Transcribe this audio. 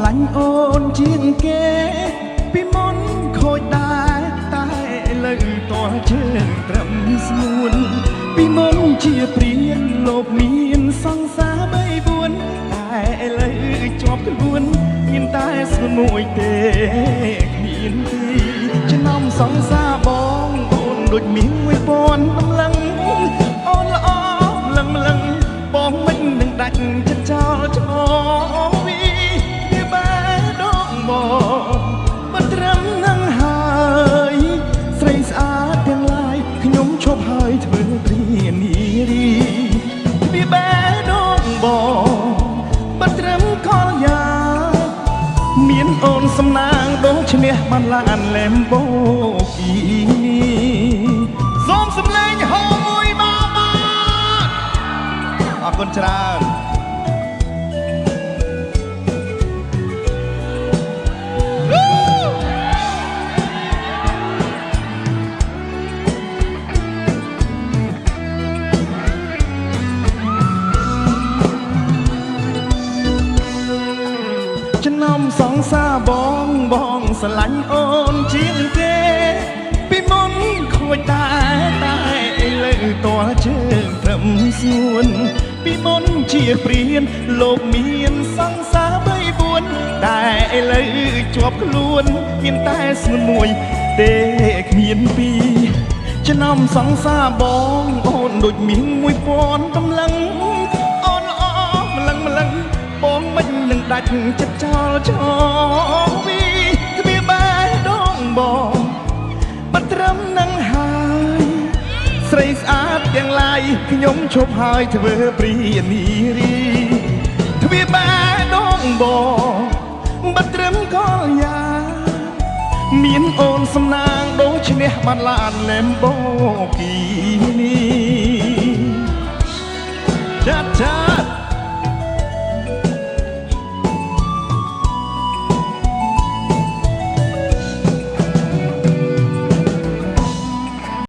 ឡាញ់អូនជាងគេពីមុនខូចដែរតែលើតើជើងត្រឹមស្ងួនពីមុនជាព្រានលោកមានសង្សារ3 4តែលើជាប់ខ្លួនមានតែស្មួយទេគ្មានទីចំណំសង្សារបងអូនដូចមាន1000តម្លឹងអូនល្អលឹងលឹងបងមិននឹងដាច់ចិត្តចោលចោលវាបែដងបងមិនត្រឹមនឹងហើយស្រីស្អាតទាំងឡាយខ្ញុំឈប់ហើយធ្វើព្រានារីវាបែដងបងមិនត្រឹមកលយ៉ាមានអូនសំណាងដូចឈ្នះបានឡានលែមបូគីសូមសំឡេងហោមួយបាទអរគុណច្រើនចំណំសង្សារបងស្រឡាញ់អូនជាងគេពីមុនខូចតែឥឡូវតើជើងត្រឹមស្ងួនពីមុនជាព្រានលោកមានសង្សារ3 4តែឥឡូវជាប់ខ្លួនមានតែស្មួយទេគ្មានពីរចំណំសង្សារបងអូនដូចមាន1000តម្លឹងអូនល្អម្លឹងម្លឹងបងមិននឹងដាច់ចិត្តចោលចោលវីគ្មានបែដងបងមិនត្រឹមនឹងហើយស្រីស្អាតទាំងឡាយខ្ញុំឈប់ហើយធ្វើព្រានារីទ្វាបែដងបងមិនត្រឹមកលយ៉ាមានអូនសំណាងដូចឈ្នះបានឡានលែមបូគីនេះ